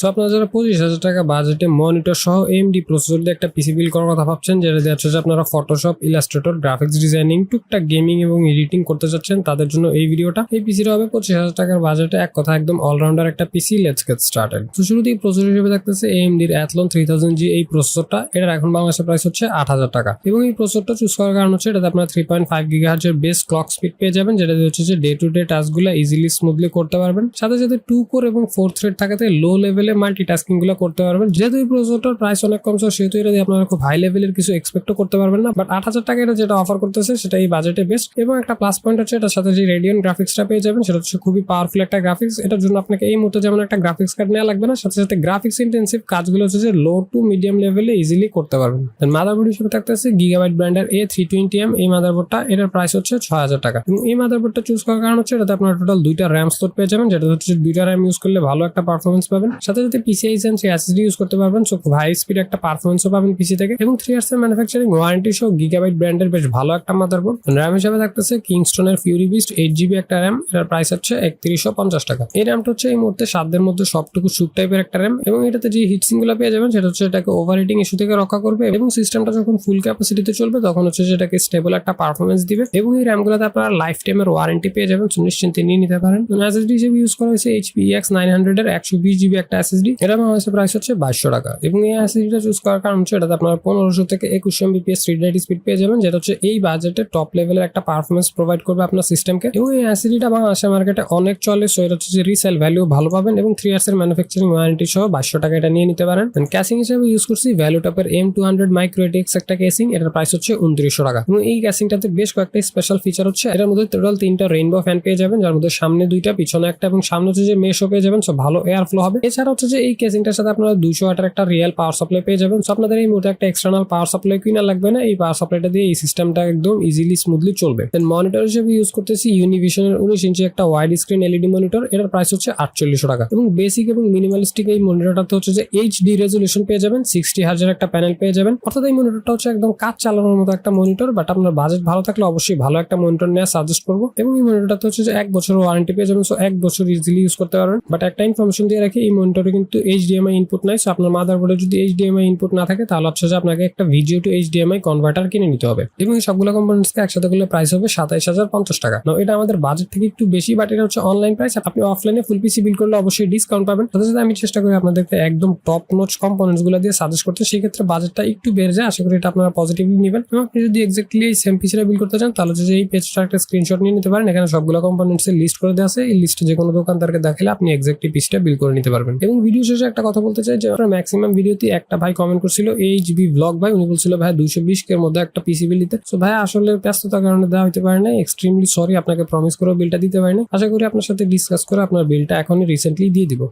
So আপনারা যারা 25,000 টাকা বাজেটে মনিটর সহ AMD প্রসেসর দিয়ে একটা পিসি বিল্ড করার কথা ভাবছেন, যেটা দিয়ে হচ্ছে যে আপনারা ফটোশপ, ইলাস্ট্রেটর, গ্রাফিক্স ডিজাইনিং, টুকটাক গেমিং এবং এডিটিং করতে যাচ্ছেন, তাদের জন্য এই ভিডিওটা। এই পিসিটা হবে 25,000 টাকার বাজেটে এক কথা একদম অলরাউন্ডার একটা পিসি। Let's get started. তো শুরুতেই প্রসেসর হিসেবে থাকতেছে AMD এর Athlon 3000G এই প্রসেসরটা। এটার এখন বাংলাদেশের প্রাইস হচ্ছে 8,000 টাকা। এবং এই প্রসেসরটা চুজ করার কারণ হচ্ছে এটাতে আপনারা 3.5 GHz এর বেস ক্লক স্পিড পেয়ে যাবেন, যেটা দিয়ে হচ্ছে যে ডে টু ডে টাস্কগুলো ইজিলি স্মুথলি করতে পারবেন। সাথে সাথে 2 কোর এবং 4 থ্রেড থাকাতে লো লেভেলে মাল্টিটাস্কিং গুলো করতে পারবেন। যেহেতু এই প্রসেসরটার প্রাইস অনেক কম, সেহেতু এটা দিয়ে আপনারা খুব হাই লেভেলের কিছু এক্সপেক্টও করতে পারবেন না। বাট 8,000 টাকা এটা যেটা অফার করতেছে সেটা এই বাজেটে বেস্ট। এবং একটা প্লাস পয়েন্ট হচ্ছে এটার সাথে যে রেডিয়ন গ্রাফিক্সটা পেয়ে যাবেন, সেটা হচ্ছে খুবই পাওয়ারফুল একটা গ্রাফিক্স। এটার জন্য আপনাকে এই মুহূর্তে যেমন একটা গ্রাফিক্স কার্ড নেওয়া লাগবে না, সাথে সাথে গ্রাফিক্স ইন্টেন্সিভ কাজগুলো হচ্ছে যে লো টু মিডিয়াম লেভেলে ইজিলি করতে পারবেন। মাদারবোর্ড হিসেবে থাকতেছে গিগাবাইট ব্র্যান্ডের A320M এই মাদারবোর্ডটা। এটার প্রাইস হচ্ছে 6,000 টাকা। এবং এই মাদারবোর্ডটা চুজ করার কারণ হচ্ছে এটাতে আপনার টোটাল 2টা র্যাম স্লট পেয়ে যাবেন, যেটা হচ্ছে 2টা র্যাম ইউজ করলে ভালো একটা পারফরমেন্স পাবেন। সাথে সাথে PCI Gen3 SSD ইউজ করতে পারবেন, সো খুব হাই স্পিড একটা পারফরমেন্সও পাবেন পিসি থেকে। এবং 3 ইয়ার্স এর ম্যানুফ্যাকচারিং ওয়ারেন্টি সহ গিগাবাইট ব্র্যান্ডের বেশ ভালো একটা মাদারবোর্ড। র্যাম হিসেবে থাকতেছে কিংস্টনের ফিউরি বিস্ট 8GB একটা র্যাম। এটার প্রাইস হচ্ছে 3150 টাকা। এই র্যামটা হচ্ছে এই মুহূর্তে 7 দের মধ্যে সবটুকু শুট টাইপের একটা র্যাম। এবং এটাতে যে হিটসিং গুলো পেয়ে যাবেন সেটা হচ্ছে এটাকে ওভারহিটিং ইস্যু থেকে রক্ষা করবে। এবং সিস্টেমটা যখন ফুল ক্যাপাসিটিতে চলবে তখন হচ্ছে যেটাকে স্টেবল একটা পারফরমেন্স দিবে। এবং এই র্যামগুলোতে আপনারা লাইফ টাইমের ওয়ারেন্টি পেয়ে যাবেন, নিশ্চিন্তে নিয়ে নিতে পারেন। এসএসডি হিসেবে ইউজ করা হয়েছে HP EX900 এর 120GB একটা এসএসডি। এটা বাংলাদেশে প্রাইস হচ্ছে 2200 টাকা। এবং এই এসএসডিটা চুজ করার কারণ হচ্ছে এটাতে আপনারা 1500 থেকে 2100 mbps রিড স্পিড পেয়ে যাবেন, যেটা হচ্ছে এই বাজেটে টপ লেভেলের একটা পারফরমেন্স প্রোভাইড করবে আপনার সিস্টেমকে। এবং এই এসএসডিটা বাংলাদেশের মার্কেটে অনেক চলে, সো এটা হচ্ছে যে রিসেল ভ্যালু ভালো পাবেন। এবং 3 ইয়ার্স এর ম্যানুফ্যাকচারিং ওয়ারেন্টি সহ 2200 টাকা এটা নিয়ে নিতে পারেন। ক্যাসিং হিসেবে ইউজ করছি ভ্যালুটপের M200 মাইক্রো ATX একটা ক্যাসিং। এটার প্রাইস হচ্ছে 2900 টাকা। এবং এই ক্যাসিংটাতে বেশ কয়েকটা স্পেশাল ফিচার হচ্ছে এটার মধ্যে টোটাল 3টা রেইনবো ফ্যান পেয়ে যাবেন, যার মধ্যে সামনে 2টা পিছনে একটা এবং সামনে হচ্ছে যে মেশও পেয়ে যাবেন, সো ভালো এয়ার ফ্লো হবে। এছাড়া হচ্ছে যে এই কেসিংটার সাথে আপনারা 200 ওয়াটের একটা রিয়েল পাওয়ার সাপ্লাই পেয়ে যাবেন। সো আপনাদের এই মুহূর্তে একটা এক্সটার্নাল পাওয়ার সাপ্লাই কিনা লাগবে না, এই পাওয়ার সাপ্লাইটা দিয়ে এই সিস্টেমটা একদম ইজিলি স্মুথলি চলবে। দেন মনিটর হিসেবে ইউজ করতেছি ইউনিভিশনের 19 ইঞ্চি একটা ওয়াইড স্ক্রিন LED মনিটর। এটার প্রাইস হচ্ছে 4800 টাকা। এবং বেসিক এবং মিনিমালিস্টিক এই মনিটরটাতে হচ্ছে যে HD রেজলিউশন পেয়ে যাবেন, 60 হার্জের একটা প্যানেল পেয়ে যাবেন। অর্থাৎ এই মনিটরটা হচ্ছে একদম কাজ চালানোর মতো একটা মনিটর। বাট আপনার বাজেট ভালো থাকলে অবশ্যই ভালো একটা মনিটর নেওয়া সাজেস্ট করবো। এবং এই মনিটরটাতে হচ্ছে যে 1 বছরের ওয়ারেন্টি পেয়ে যাবেন, সো 1 বছর ইজিলি ইউজ করতে পারবেন। বাট একটা ইনফরমেশন দিয়ে রাখি, এই মনিটরে কিন্তু HDMI ইনপুট নাই। সো আপনার মাদারবোর্ডে যদি HDMI ইনপুট না থাকে তাহলে হচ্ছে যে আপনাকে একটা ভিডিও টু HDMI কনভার্টার কিনে নিতে হবে। এবং এই সবগুলো কম্পোনেন্টসকে একসাথে করলে প্রাইস হবে 27,050 টাকা। না, এটা আমাদের বাজেট থেকে একটু বেশি, বাট এটা হচ্ছে অনলাইন প্রাইস। আপনি অফলাইনে ফুল পিসি বিল করলে অবশ্যই ডিসকাউন্ট পাবেন। সাথে সাথে আমি চেষ্টা করি আপনাদেরকে একদম টপ নোচ কম্পোনেন্টস গুলো দিয়ে সাজেস্ট করতে, সেই ক্ষেত্রে বাজেটটা একটু বেড়ে যায়। আশা করি এটা আপনারা পজিটিভলি নেবেন। এবং আপনি যদি এক্স্যাক্টলি এই সেম পিসিটা বিল করতে চান তাহলে হচ্ছে যে এই পেজটা একটা স্ক্রিনশট নিয়ে নিতে পারেন। এখানে সবগুলো কম্পোনেন্টস এর লিস্ট করে দেওয়া আছে। এই লিস্টে যে কোনো দোকানদারকে দেখালে আপনি এক্স্যাক্টলি পিসটা বিল করে নিতে পারবেন। এবং ভিডিও শেষে একটা কথা বলতে চাই যে আপনার ম্যাক্সিমাম ভিডিওতে একটা ভাই কমেন্ট করছিল HB ব্লগ ভাই, উনি বলছিল ভাই 220 এর মধ্যে একটা পিসি বিল দিতে। সো ভাই আসলে ব্যস্ততার কারণে দেওয়া হতে পারে না, এক্সট্রিমলি সরি, আপনাকে প্রমিস করে বিলটা দিতে পারিনি। আশা করি আপনার সাথে ডিসকাস করে আপনার বিলটা এখনই রিসেন্টলি দিয়ে দিব।